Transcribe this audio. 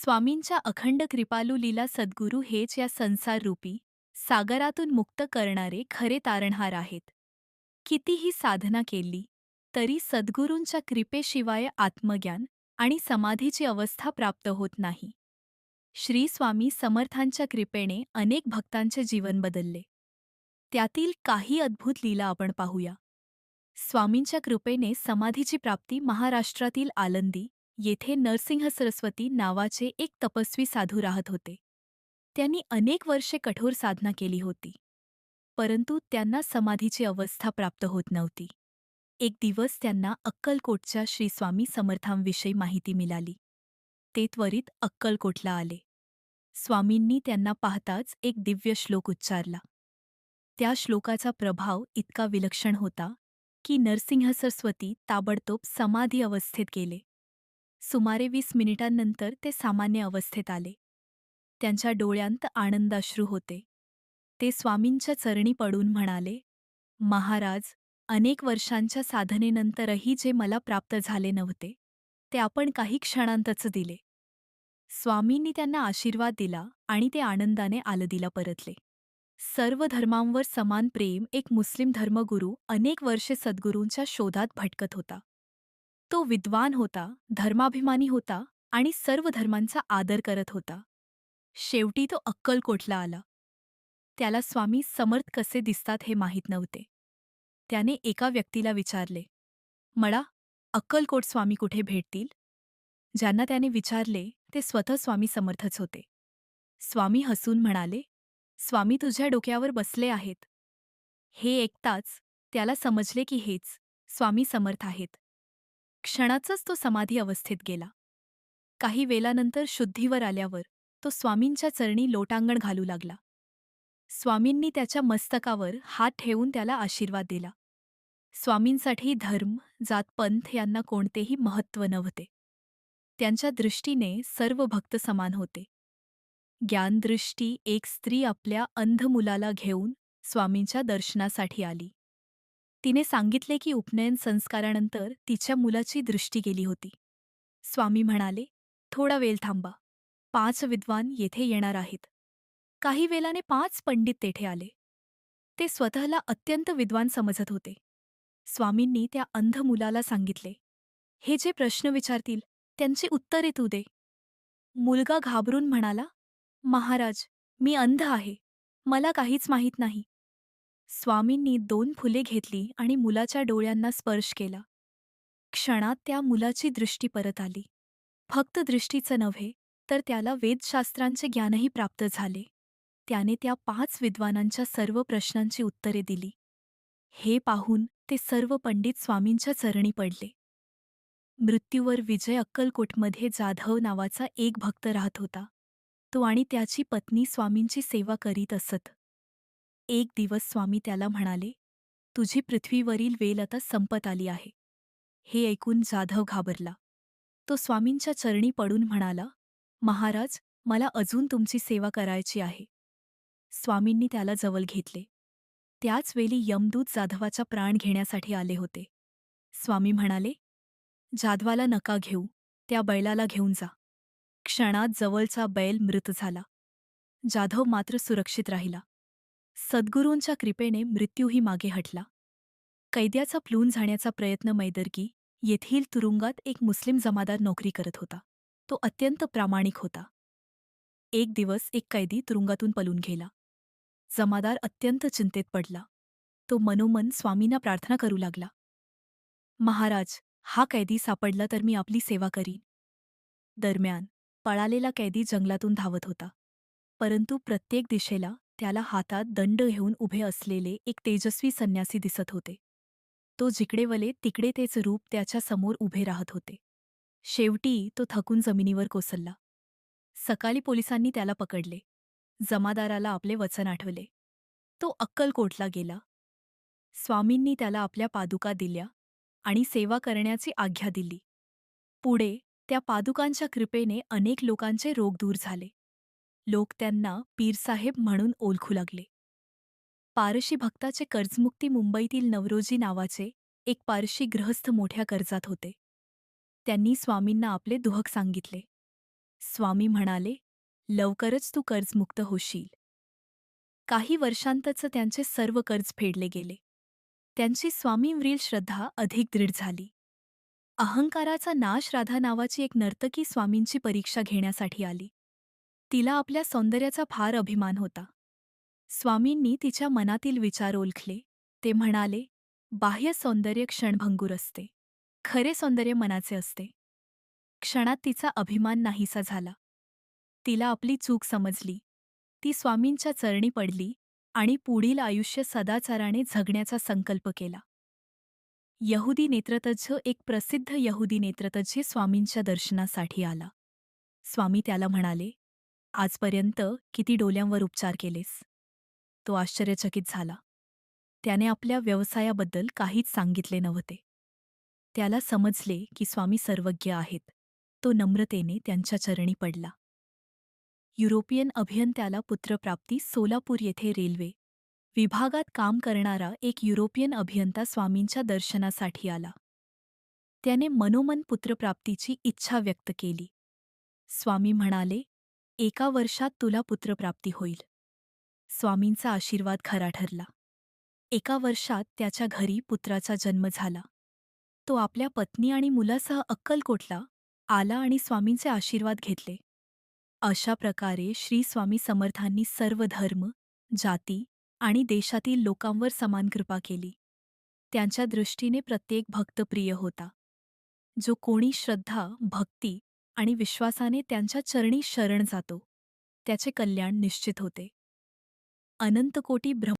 स्वामींच्या अखंड कृपालू लीला सद्गुरू हेच या संसाररूपी सागरातून मुक्त करणारे खरे तारणहार आहेत. कितीही साधना केली तरी सद्गुरूंच्या कृपेशिवाय आत्मज्ञान आणि समाधीची अवस्था प्राप्त होत नाही. श्री स्वामी समर्थांच्या कृपेने अनेक भक्तांचे जीवन बदलले. त्यातील काही अद्भुत लीला आपण पाहूया. स्वामींच्या कृपेने समाधीची प्राप्ती महाराष्ट्रातील आलंदी येथे नरसिंह सरस्वती नावाचे एक तपस्वी साधू राहत होते. त्यांनी अनेक वर्षे कठोर साधना केली होती, परंतु त्यांना समाधीची अवस्था प्राप्त होत नव्हती. एक दिवस त्यांना अक्कलकोटच्या श्री स्वामी समर्थांविषयी माहिती मिळाली. ते त्वरित अक्कलकोटला आले. स्वामींनी त्यांना पाहताच एक दिव्य श्लोक उच्चारला. त्या श्लोकाचा प्रभाव इतका विलक्षण होता की नरसिंह सरस्वती ताबडतोब समाधी अवस्थेत गेले. सुमारे 20 मिनिटांनंतर ते सामान्य अवस्थेत आले. त्यांच्या डोळ्यांत आनंदाश्रू होते. ते स्वामींच्या चरणी पडून म्हणाले, महाराज, अनेक वर्षांच्या साधनेनंतरही जे मला प्राप्त झाले नव्हते, ते आपण काही क्षणांतच दिले. स्वामींनी त्यांना आशीर्वाद दिला आणि ते आनंदाने आलदीला परतले. सर्व धर्मांवर समान प्रेम एक मुस्लिम धर्मगुरू अनेक वर्षे सद्गुरूंच्या शोधात भटकत होता. तो विद्वान होता, धर्माभिमानी होता आणि सर्व धर्मांचा आदर करत होता. शेवटी तो अक्कलकोटला आला. त्याला स्वामी समर्थ कसे दिसतात हे माहीत नव्हते. त्याने एका व्यक्तीला विचारले, "मला अक्कलकोट स्वामी कुठे भेटतील?" ज्यांना त्याने विचारले ते स्वतः स्वामी समर्थच होते. स्वामी हसून म्हणाले, "स्वामी तुझ्या डोक्यावर बसले आहेत." हे ऐकताच त्याला समजले की हेच स्वामी समर्थ आहेत. क्षणातच तो समाधी अवस्थेत गेला. काही वेळानंतर शुद्धीवर आल्यावर तो स्वामींच्या चरणी लोटांगण घालू लागला. स्वामींनी त्याच्या मस्तकावर हात ठेवून त्याला आशीर्वाद दिला. स्वामींसाठी धर्म, जात-पंथ यांना कोणतेही महत्त्व नव्हते. त्यांच्या दृष्टीने सर्व भक्त समान होते. ज्ञानदृष्टी एक स्त्री आपल्या अंध मुलाला घेऊन स्वामींच्या दर्शनासाठी आली. तिने सांगितले की उपनयन संस्कारानंतर तिच्या मुलाची दृष्टी गेली होती. स्वामी म्हणाले, "थोडा वेळ थांबा. 5 विद्वान येथे येणार आहेत." काही वेळाने 5 पंडित तेथे आले. ते स्वतःला अत्यंत विद्वान समजत होते. स्वामींनी त्या अंध मुलाला सांगितले, "हे जे प्रश्न विचारतील त्यांची उत्तरे तू दे." मुलगा घाबरून म्हणाला, "महाराज, मी अंध आहे. मला काहीच माहीत नाही." स्वामींनी 2 फुले घेतली आणि मुलाच्या डोळ्यांना स्पर्श केला. क्षणात त्या मुलाची दृष्टी परत आली. फक्त दृष्टीचं नव्हे, तर त्याला वेदशास्त्रांचे ज्ञानही प्राप्त झाले. त्याने त्या 5 विद्वानांच्या सर्व प्रश्नांची उत्तरे दिली. हे पाहून ते सर्व पंडित स्वामींच्या चरणी पडले. मृत्यूवर विजय अक्कलकोटमध्ये जाधव नावाचा एक भक्त राहत होता. तो आणि त्याची पत्नी स्वामींची सेवा करीत असत. एक दिवस स्वामी त्याला म्हणाले, "तुझी पृथ्वीवरील वेल आता संपत आली आहे." हे ऐकून जाधव घाबरला. तो स्वामींच्या चरणी पडून म्हणाला, "महाराज, मला अजून तुमची सेवा करायची आहे." स्वामींनी त्याला जवळ घेतले. त्याच वेळी यमदूत जाधवाचा प्राण घेण्यासाठी आले होते. स्वामी म्हणाले, "जाधवाला नका घेऊ, त्या बैलाला घेऊन जा." क्षणात जवळचा बैल मृत झाला. जाधव मात्र सुरक्षित राहिला. सद्गुरूंच्या कृपेने मृत्यूही मागे हटला. कैद्याचा प्लून जाण्याचा प्रयत्न मैदर्गी येथील तुरुंगात एक मुस्लिम जमादार नोकरी करत होता. तो अत्यंत प्रामाणिक होता. एक दिवस एक कैदी तुरुंगातून पळून गेला. जमादार अत्यंत चिंतेत पडला. तो मनोमन स्वामींना प्रार्थना करू लागला, "महाराज, हा कैदी सापडला तर मी आपली सेवा करीन." दरम्यान पळालेला कैदी जंगलातून धावत होता. परंतु प्रत्येक दिशेला त्याला हातात दंड घेऊन उभे असलेले एक तेजस्वी संन्यासी दिसत होते. तो जिकडे वळे तिकडे तेच रूप त्याच्या समोर उभे राहत होते. शेवटी तो थकून जमिनीवर कोसळला. सकाळी पोलिसांनी त्याला पकडले. जमादाराला आपले वचन आठवले. तो अक्कलकोटला गेला. स्वामींनी त्याला आपल्या पादुका दिल्या आणि सेवा करण्याची आज्ञा दिली. पुढे त्या पादुकांच्या कृपेने अनेक लोकांचे रोग दूर झाले. लोक त्यांना पीरसाहेब म्हणून ओळखू लागले. पारशी भक्ताचे कर्जमुक्ती मुंबईतील नवरोजी नावाचे एक पारशी गृहस्थ मोठ्या कर्जात होते. त्यांनी स्वामींना आपले दुःख सांगितले. स्वामी म्हणाले, लवकरच तू कर्जमुक्त होशील. काही वर्षांतच त्यांचे सर्व कर्ज फेडले गेले. त्यांची स्वामींवरील श्रद्धा अधिक दृढ झाली. अहंकाराचा नाश राधा नावाची एक नर्तकी स्वामींची परीक्षा घेण्यासाठी आली. तिला आपल्या सौंदर्याचा फार अभिमान होता. स्वामींनी तिच्या मनातील विचार ओळखले. ते म्हणाले, बाह्य सौंदर्य क्षणभंगूर असते. खरे सौंदर्य मनाचे असते. क्षणात तिचा अभिमान नाहीसा झाला. तिला आपली चूक समजली. ती स्वामींच्या चरणी पडली आणि पुढील आयुष्य सदाचाराने जगण्याचा संकल्प केला. यहुदी नेत्रतज्ञ एक प्रसिद्ध यहुदी नेत्रतज्ञ स्वामींच्या दर्शनासाठी आला. स्वामी त्याला म्हणाले, आजपर्यंत किती डोल्यांवर उपचार केलेस? तो आश्चर्यचकित झाला. त्याने आपल्या व्यवसायाबद्दल काहीच सांगितले नव्हते. त्याला समजले की स्वामी सर्वज्ञ आहेत. तो नम्रतेने त्यांच्या चरणी पडला. युरोपियन अभियंत्याला पुत्रप्राप्ती सोलापूर येथे रेल्वे विभागात काम करणारा एक युरोपियन अभियंता स्वामींच्या दर्शनासाठी आला. त्याने मनोमन पुत्रप्राप्तीची इच्छा व्यक्त केली. स्वामी म्हणाले, 1 वर्षात तुला पुत्रप्राप्ती होईल. स्वामींचा आशीर्वाद खरा ठरला. 1 वर्षात त्याच्या घरी पुत्राचा जन्म झाला. तो आपल्या पत्नी आणि मुलासह अक्कलकोटला आला आणि स्वामींचे आशीर्वाद घेतले. अशा प्रकारे श्री स्वामी समर्थांनी सर्व धर्म, जाती आणि देशातील लोकांवर समान कृपा केली. त्यांच्या दृष्टीने प्रत्येक भक्त प्रिय होता. जो कोणी श्रद्धा, भक्ती आणि विश्वासाने त्यांच्या चरणी शरण जातो, त्याचे कल्याण निश्चित होते. अनंतकोटी